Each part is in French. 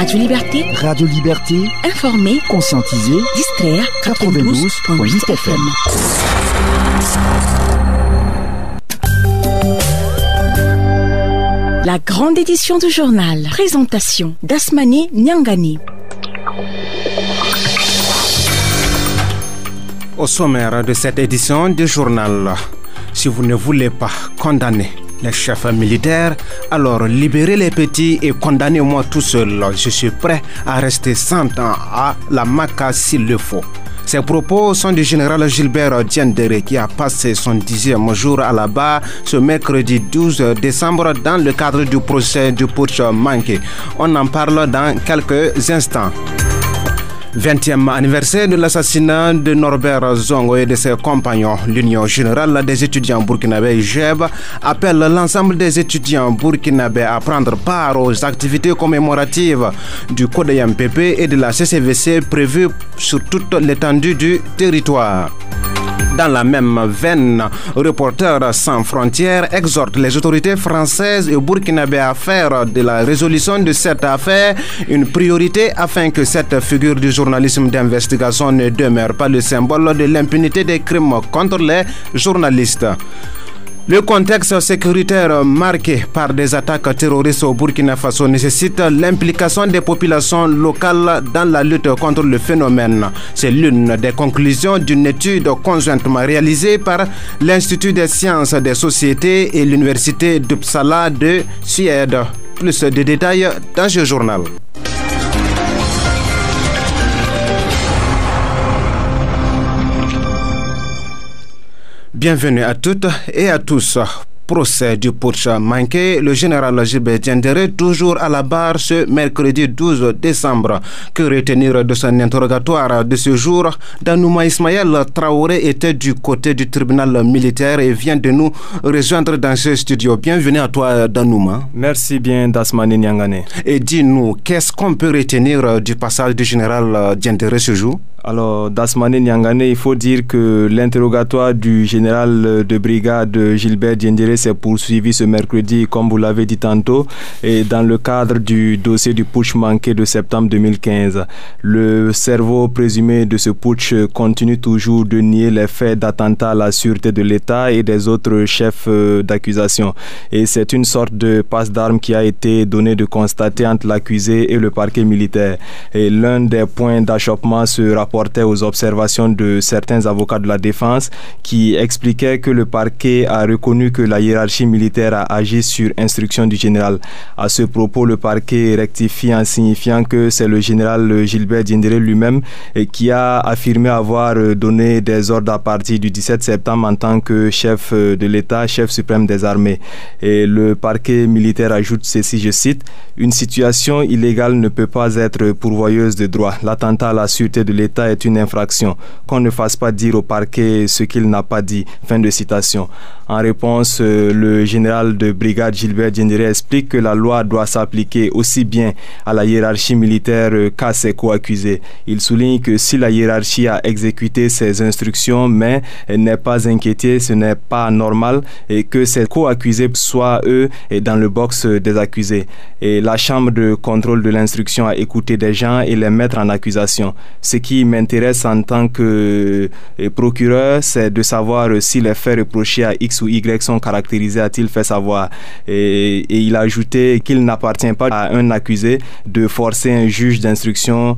Radio Liberté. Radio Liberté. Informer, conscientiser, distraire. 92.8 FM. La grande édition du journal. Présentation d'Asmani Nyangani. Au sommaire de cette édition du journal, si vous ne voulez pas condamner les chefs militaires, alors libérez les petits et condamnez-moi tout seul. Je suis prêt à rester 100 ans à la Maka s'il le faut. Ces propos sont du général Gilbert Diendéré qui a passé son 10e jour à la barre ce mercredi 12 décembre dans le cadre du procès du putsch manqué. On en parle dans quelques instants. 20e anniversaire de l'assassinat de Norbert Zongo et de ses compagnons. L'Union générale des étudiants burkinabés (UGEB) appelle l'ensemble des étudiants burkinabés à prendre part aux activités commémoratives du CODEMPP et de la CCVC prévues sur toute l'étendue du territoire. Dans la même veine, Reporters sans frontières exhorte les autorités françaises et burkinabées à faire de la résolution de cette affaire une priorité afin que cette figure du journalisme d'investigation ne demeure pas le symbole de l'impunité des crimes contre les journalistes. Le contexte sécuritaire marqué par des attaques terroristes au Burkina Faso nécessite l'implication des populations locales dans la lutte contre le phénomène. C'est l'une des conclusions d'une étude conjointement réalisée par l'Institut des sciences des sociétés et l'Université d'Uppsala de Suède. Plus de détails dans ce journal. Bienvenue à toutes et à tous. Procès du putsch manqué, le général Gilbert Diendéré toujours à la barre ce mercredi 12 décembre. Que retenir de son interrogatoire de ce jour? Danouma Ismaël Traoré était du côté du tribunal militaire et vient de nous rejoindre dans ce studio. Bienvenue à toi Danouma. Merci bien Dasmani Nyangane. Et dis-nous, qu'est-ce qu'on peut retenir du passage du général Diendéré ce jour? Alors, Dasmani Nyangane, il faut dire que l'interrogatoire du général de brigade Gilbert Diendéré s'est poursuivi ce mercredi, comme vous l'avez dit tantôt, et dans le cadre du dossier du putsch manqué de septembre 2015. Le cerveau présumé de ce putsch continue toujours de nier les faits d'attentat à la sûreté de l'État et des autres chefs d'accusation. Et c'est une sorte de passe d'armes qui a été donné de constater entre l'accusé et le parquet militaire. Et l'un des points d'achoppement se rapportait aux observations de certains avocats de la défense qui expliquaient que le parquet a reconnu que la hiérarchie militaire a agi sur instruction du général. À ce propos, le parquet rectifie en signifiant que c'est le général Gilbert Diendéré lui-même qui a affirmé avoir donné des ordres à partir du 17 septembre en tant que chef de l'État, chef suprême des armées. Et le parquet militaire ajoute ceci, je cite, « Une situation illégale ne peut pas être pourvoyeuse de droit. L'attentat à la sûreté de l'État est une infraction. Qu'on ne fasse pas dire au parquet ce qu'il n'a pas dit. » Fin de citation. En réponse, le général de brigade Gilbert Diendéré explique que la loi doit s'appliquer aussi bien à la hiérarchie militaire qu'à ses co-accusés. Il souligne que si la hiérarchie a exécuté ses instructions mais n'est pas inquiétée, ce n'est pas normal et que ses co-accusés soient eux dans le box des accusés. Et la chambre de contrôle de l'instruction a écouté des gens et les mettre en accusation. Ce qui m'intéresse en tant que procureur, c'est de savoir si les faits reprochés à X ou Y sont caractérisés, a-t-il fait savoir. Et il a ajouté qu'il n'appartient pas à un accusé de forcer un juge d'instruction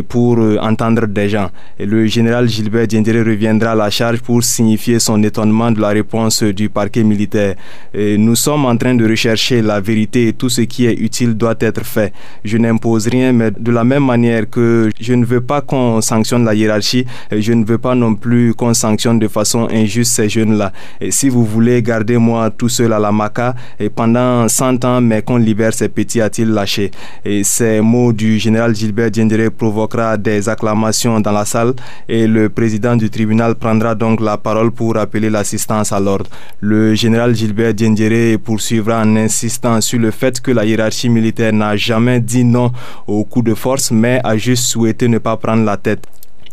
pour entendre des gens. Et le général Gilbert Diendéré reviendra à la charge pour signifier son étonnement de la réponse du parquet militaire. Et nous sommes en train de rechercher la vérité et tout ce qui est utile doit être fait. Je n'impose rien, mais de la même manière que je ne veux pas qu'on sanctionne la hiérarchie, je ne veux pas non plus qu'on sanctionne de façon injuste ces jeunes-là. Et si vous voulez garder moi tout seul à la Maka et pendant 100 ans, mais qu'on libère ces petits, a-t-il lâché. Et ces mots du général Gilbert Diendéré provoquera des acclamations dans la salle et le président du tribunal prendra donc la parole pour appeler l'assistance à l'ordre. Le général Gilbert Diendéré poursuivra en insistant sur le fait que la hiérarchie militaire n'a jamais dit non au coup de force, mais a juste souhaité ne pas prendre la tête.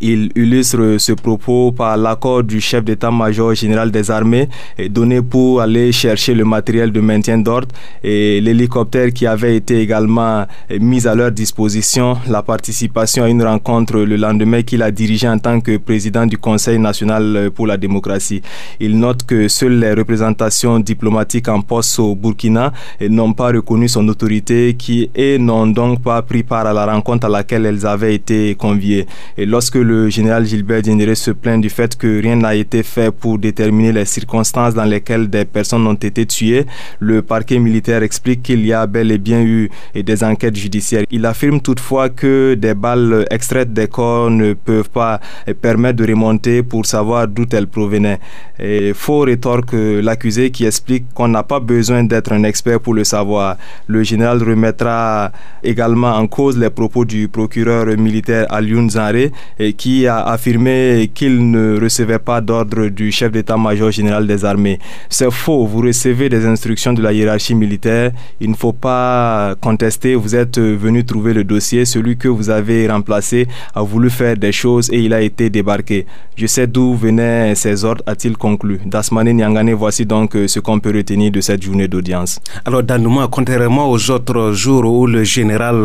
Il illustre ce propos par l'accord du chef d'état-major général des armées donné pour aller chercher le matériel de maintien d'ordre et l'hélicoptère qui avait été également mis à leur disposition, la participation à une rencontre le lendemain qu'il a dirigée en tant que président du Conseil national pour la démocratie. Il note que seules les représentations diplomatiques en poste au Burkina n'ont pas reconnu son autorité et n'ont donc pas pris part à la rencontre à laquelle elles avaient été conviées. Et lorsque le général Gilbert Diendéré se plaint du fait que rien n'a été fait pour déterminer les circonstances dans lesquelles des personnes ont été tuées, le parquet militaire explique qu'il y a bel et bien eu des enquêtes judiciaires. Il affirme toutefois que des balles extraites des corps ne peuvent pas permettre de remonter pour savoir d'où elles provenaient. Et faux rétorque l'accusé qui explique qu'on n'a pas besoin d'être un expert pour le savoir. Le général remettra également en cause les propos du procureur militaire Alioune Zanré qui a affirmé qu'il ne recevait pas d'ordre du chef d'état-major général des armées. C'est faux, vous recevez des instructions de la hiérarchie militaire, il ne faut pas contester, vous êtes venu trouver le dossier, celui que vous avez remplacé a voulu faire des choses et il a été débarqué. Je sais d'où venaient ces ordres, a-t-il conclu. Dasmane Nyangane, voici donc ce qu'on peut retenir de cette journée d'audience. Alors Danouma, contrairement aux autres jours où le général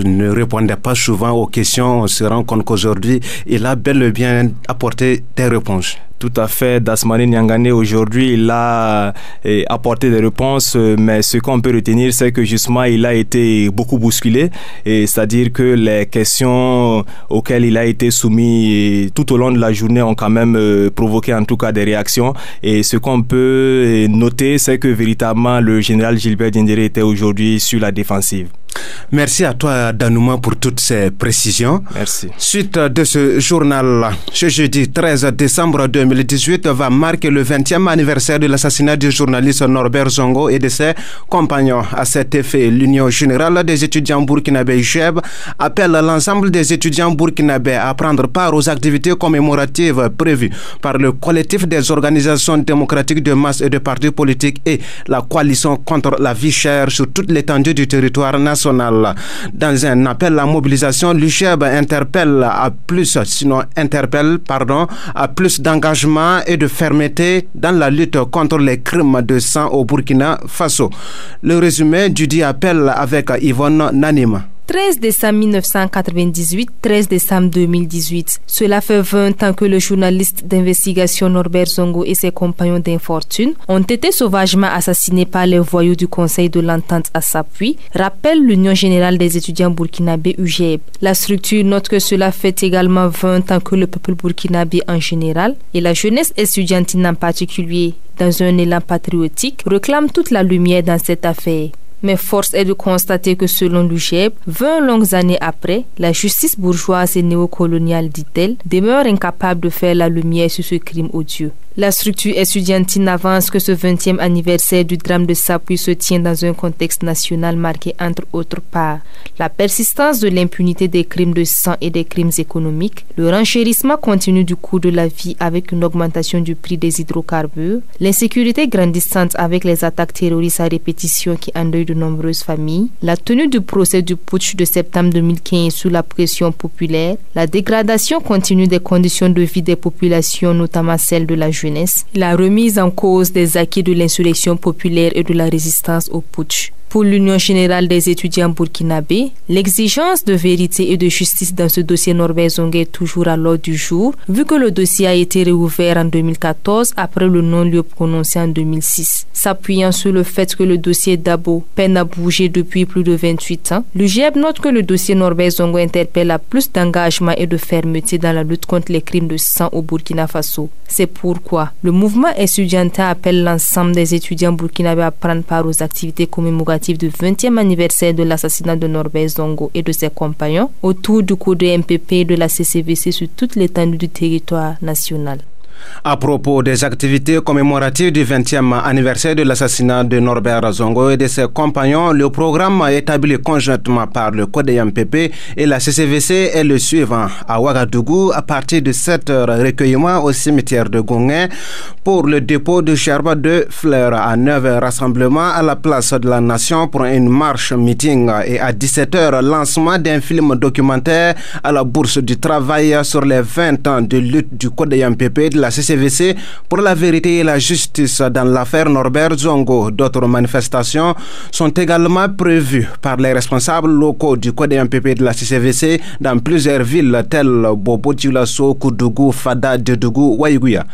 ne répondait pas souvent aux questions, on se rend compte qu'aujourd'hui, il a bel et bien apporté des réponses. Tout à fait, Dasmane Nyangane, aujourd'hui, il a apporté des réponses, mais ce qu'on peut retenir, c'est que justement, il a été beaucoup bousculé, c'est-à-dire que les questions auxquelles il a été soumis tout au long de la journée ont quand même provoqué en tout cas des réactions. Et ce qu'on peut noter, c'est que véritablement, le général Gilbert Diendéré était aujourd'hui sur la défensive. Merci à toi, Danouma, pour toutes ces précisions. Merci. Suite de ce journal, ce jeudi 13 décembre 2018 va marquer le 20e anniversaire de l'assassinat du journaliste Norbert Zongo et de ses compagnons. À cet effet, l'Union générale des étudiants burkinabés UGEB appelle l'ensemble des étudiants burkinabés à prendre part aux activités commémoratives prévues par le collectif des organisations démocratiques de masse et de partis politiques et la coalition contre la vie chère sur toute l'étendue du territoire national. Dans un appel à mobilisation, l'UGEB interpelle à plus d'engagement et de fermeté dans la lutte contre les crimes de sang au Burkina Faso. Le résumé du dit appel avec Yvonne Nanima. 13 décembre 1998, 13 décembre 2018. Cela fait 20 ans que le journaliste d'investigation Norbert Zongo et ses compagnons d'infortune ont été sauvagement assassinés par les voyous du Conseil de l'Entente à Sapui, rappelle l'Union générale des étudiants burkinabés UGEB. La structure note que cela fait également 20 ans que le peuple burkinabé en général et la jeunesse estudiantine en particulier, dans un élan patriotique, réclame toute la lumière dans cette affaire. Mais force est de constater que selon l'UGEB, 20 longues années après, la justice bourgeoise et néocoloniale, dit-elle, demeure incapable de faire la lumière sur ce crime odieux. La structure estudiantine avance que ce 20e anniversaire du drame de Sapui se tient dans un contexte national marqué entre autres par la persistance de l'impunité des crimes de sang et des crimes économiques, le renchérissement continu du coût de la vie avec une augmentation du prix des hydrocarbures, l'insécurité grandissante avec les attaques terroristes à répétition qui endeuillent de nombreuses familles, la tenue du procès du putsch de septembre 2015 sous la pression populaire, la dégradation continue des conditions de vie des populations, notamment celles de la jeunesse, la remise en cause des acquis de l'insurrection populaire et de la résistance au putsch. Pour l'Union générale des étudiants burkinabés, l'exigence de vérité et de justice dans ce dossier Norbert Zongo est toujours à l'ordre du jour, vu que le dossier a été réouvert en 2014 après le non-lieu prononcé en 2006. S'appuyant sur le fait que le dossier Dabo peine à bouger depuis plus de 28 ans, l'UGEB note que le dossier Norbert Zongo interpelle à plus d'engagement et de fermeté dans la lutte contre les crimes de sang au Burkina Faso. C'est pourquoi le mouvement estudiantin appelle l'ensemble des étudiants burkinabés à prendre part aux activités commémoratives du 20e anniversaire de l'assassinat de Norbert Zongo et de ses compagnons autour du code MPP et de la CCVC sur toute l'étendue du territoire national. À propos des activités commémoratives du 20e anniversaire de l'assassinat de Norbert Zongo et de ses compagnons, le programme établi conjointement par le CODEMPP et la CCVC est le suivant. À Ouagadougou, à partir de 7h, recueillement au cimetière de Gonguin pour le dépôt de gerbes de fleurs. À 9h, rassemblement à la place de la Nation pour une marche-meeting. Et à 17h, lancement d'un film documentaire à la Bourse du Travail sur les 20 ans de lutte du CODEMPP et de la CCVC pour la vérité et la justice dans l'affaire Norbert Zongo. D'autres manifestations sont également prévues par les responsables locaux du CODEMPP et de la CCVC dans plusieurs villes telles Bobo Dioulasso, Koudougou, Fada, Djedougou, Waïgouya.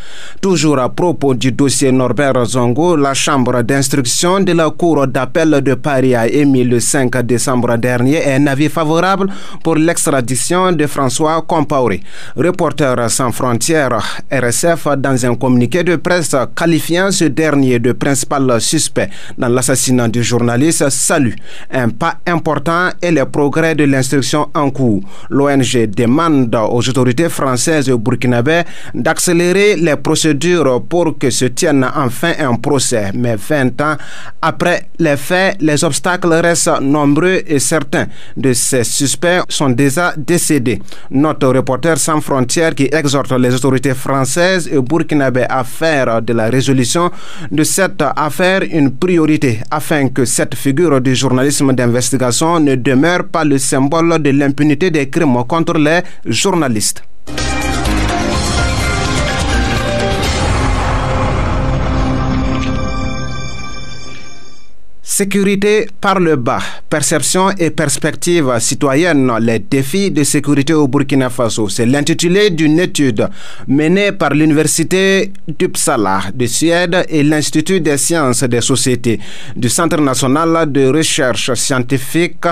Toujours à propos du dossier Norbert Zongo, la chambre d'instruction de la Cour d'appel de Paris a émis le 5 décembre dernier un avis favorable pour l'extradition de François Compaoré. Reporters sans frontières, RSF, dans un communiqué de presse qualifiant ce dernier de principal suspect dans l'assassinat du journaliste, salue un pas important et les progrès de l'instruction en cours. L'ONG demande aux autorités françaises et burkinabè d'accélérer les procédures pour que se tienne enfin un procès. Mais 20 ans après les faits, les obstacles restent nombreux et certains de ces suspects sont déjà décédés. Notre Reporter sans frontières qui exhorte les autorités françaises et burkinabè à faire de la résolution de cette affaire une priorité afin que cette figure du journalisme d'investigation ne demeure pas le symbole de l'impunité des crimes contre les journalistes. Sécurité par le bas, perception et perspective citoyenne, les défis de sécurité au Burkina Faso. C'est l'intitulé d'une étude menée par l'Université d'Uppsala de Suède et l'Institut des sciences des sociétés du Centre national de recherche scientifique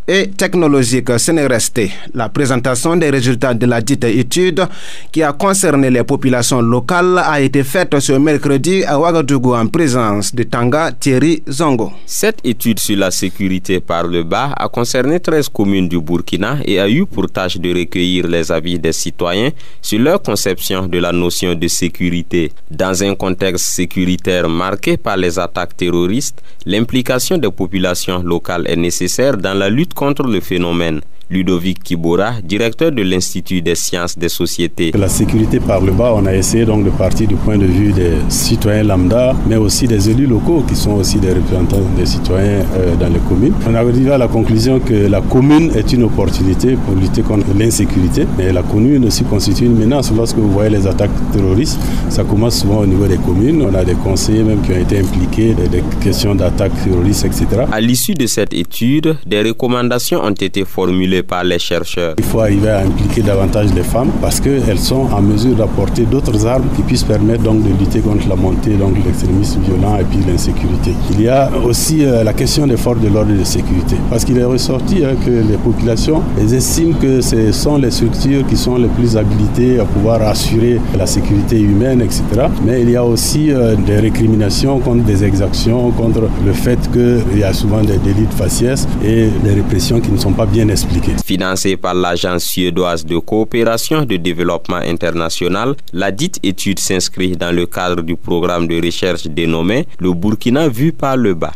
et technologique CNRST. La présentation des résultats de la dite étude qui a concerné les populations locales a été faite ce mercredi à Ouagadougou en présence de Tanga Thierry Zongo. Cette étude sur la sécurité par le bas a concerné 13 communes du Burkina et a eu pour tâche de recueillir les avis des citoyens sur leur conception de la notion de sécurité. Dans un contexte sécuritaire marqué par les attaques terroristes, l'implication des populations locales est nécessaire dans la lutte contre le phénomène. Ludovic Kibora, directeur de l'Institut des sciences des sociétés. La sécurité par le bas, on a essayé donc de partir du point de vue des citoyens lambda, mais aussi des élus locaux qui sont aussi des représentants des citoyens dans les communes. On a arrivé à la conclusion que la commune est une opportunité pour lutter contre l'insécurité, mais la commune aussi constitue une menace. Lorsque vous voyez les attaques terroristes, ça commence souvent au niveau des communes. On a des conseillers même qui ont été impliqués dans des questions d'attaques terroristes, etc. À l'issue de cette étude, des recommandations ont été formulées par les chercheurs. Il faut arriver à impliquer davantage les femmes parce qu'elles sont en mesure d'apporter d'autres armes qui puissent permettre donc de lutter contre la montée de l'extrémisme violent et puis l'insécurité. Il y a aussi la question des forces de l'ordre et de sécurité parce qu'il est ressorti que les populations estiment que ce sont les structures qui sont les plus habilitées à pouvoir assurer la sécurité humaine, etc. Mais il y a aussi des récriminations contre des exactions, contre le fait qu'il y a souvent des délits de faciès et des répressions qui ne sont pas bien expliquées. Financée par l'Agence suédoise de coopération de développement international, la dite étude s'inscrit dans le cadre du programme de recherche dénommé « Le Burkina vu par le bas ».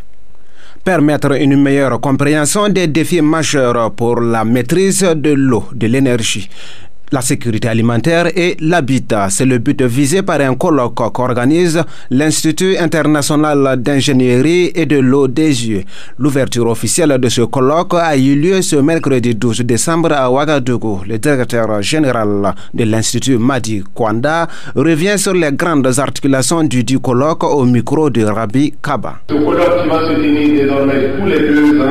Permettre une meilleure compréhension des défis majeurs pour la maîtrise de l'eau, de l'énergie, la sécurité alimentaire et l'habitat. C'est le but visé par un colloque qu'organise l'Institut international d'ingénierie et de l'eau des yeux. L'ouverture officielle de ce colloque a eu lieu ce mercredi 12 décembre à Ouagadougou. Le directeur général de l'Institut, Madi Kwanda, revient sur les grandes articulations du colloque au micro de Rabi Kaba. Ce colloque qui va se tenir désormais tous les 2 ans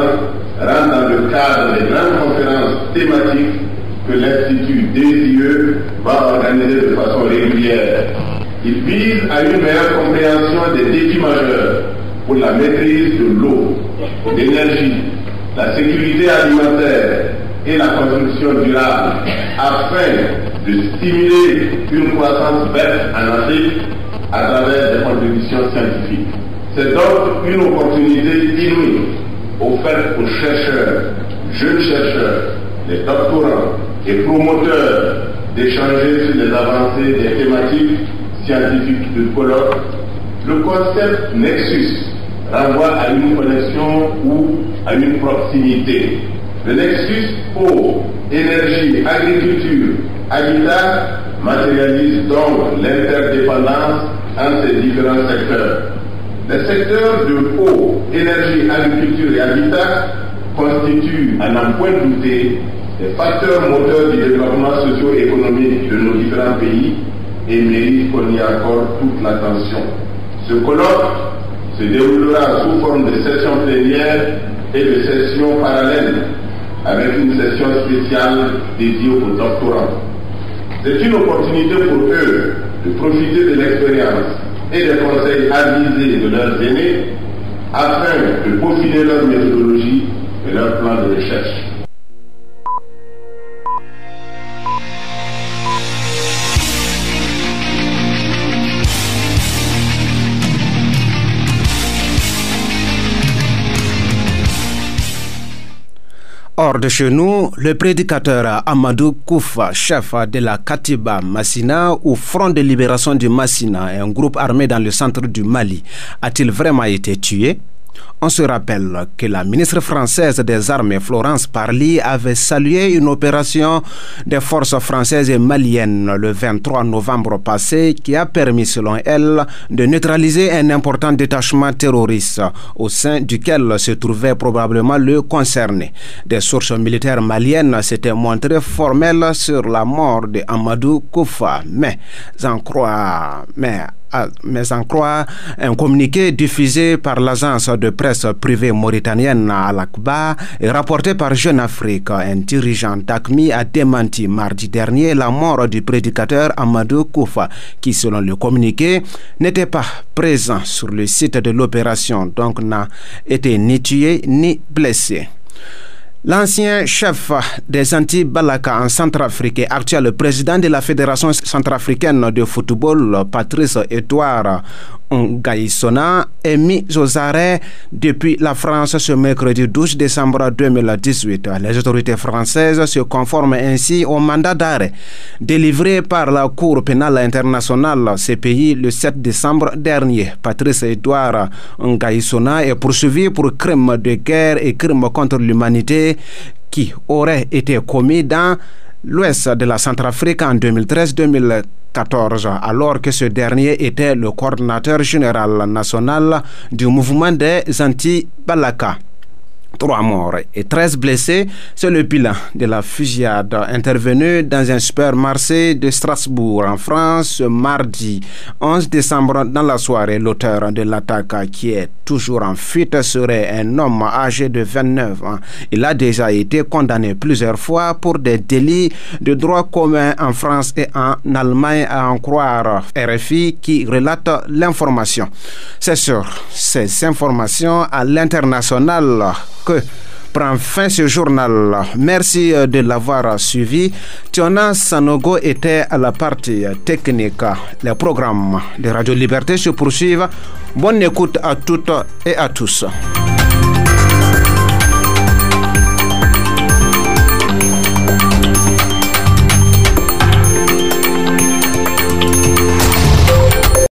rentre dans le cadre des grandes conférences thématiques que l'Institut DSIE va organiser de façon régulière. Il vise à une meilleure compréhension des défis majeurs pour la maîtrise de l'eau, l'énergie, la sécurité alimentaire et la construction durable afin de stimuler une croissance verte en Afrique à travers des contributions scientifiques. C'est donc une opportunité inouïe offerte aux chercheurs, jeunes chercheurs, les doctorants et promoteurs d'échanger sur les avancées des thématiques scientifique de colloque, le concept nexus renvoie à une connexion ou à une proximité. Le nexus eau, énergie, agriculture, habitat matérialise donc l'interdépendance entre ces différents secteurs. Les secteurs de eau, énergie, agriculture et habitat constituent, à n'en point douter, les facteurs moteurs du développement socio-économique de nos différents pays et méritent qu'on y accorde toute l'attention. Ce colloque se déroulera sous forme de sessions plénières et de sessions parallèles, avec une session spéciale dédiée aux doctorants. C'est une opportunité pour eux de profiter de l'expérience et des conseils avisés de leurs aînés afin de peaufiner leur méthodologie et leur plan de recherche. Hors de chez nous, le prédicateur Amadou Koufa, chef de la Katiba Massina ou Front de libération du Massina, un groupe armé dans le centre du Mali, a-t-il vraiment été tué? On se rappelle que la ministre française des Armées, Florence Parly, avait salué une opération des forces françaises et maliennes le 23 novembre passé qui a permis, selon elle, de neutraliser un important détachement terroriste au sein duquel se trouvait probablement le concerné. Des sources militaires maliennes s'étaient montrées formelles sur la mort de Amadou Koufa, mais en croire un communiqué diffusé par l'agence de presse privée mauritanienne Al-Akba et rapporté par Jeune Afrique, un dirigeant d'AQMI a démenti mardi dernier la mort du prédicateur Amadou Koufa, qui, selon le communiqué, n'était pas présent sur le site de l'opération, donc n'a été ni tué ni blessé. L'ancien chef des Antilles Balaka en Centrafrique et actuel président de la Fédération centrafricaine de football, Patrice Edouard Ngaïsona, est mis aux arrêts depuis la France ce mercredi 12 décembre 2018. Les autorités françaises se conforment ainsi au mandat d'arrêt délivré par la Cour pénale internationale CPI le 7 décembre dernier. Patrice Edouard Ngaïsona est poursuivi pour crimes de guerre et crimes contre l'humanité qui auraient été commis dans l'ouest de la Centrafrique en 2013-2014, alors que ce dernier était le coordinateur général national du mouvement des Antilles Balaka. 3 morts et 13 blessés, c'est le bilan de la fusillade intervenue dans un supermarché de Strasbourg en France ce mardi 11 décembre dans la soirée. L'auteur de l'attaque, qui est toujours en fuite, serait un homme âgé de 29 ans. Il a déjà été condamné plusieurs fois pour des délits de droit commun en France et en Allemagne, à en croire RFI qui relate l'information. C'est sur ces informations à l'international que prend fin ce journal. Merci de l'avoir suivi. Tiona Sanogo était à la partie technique. Les programmes de Radio Liberté se poursuivent. Bonne écoute à toutes et à tous.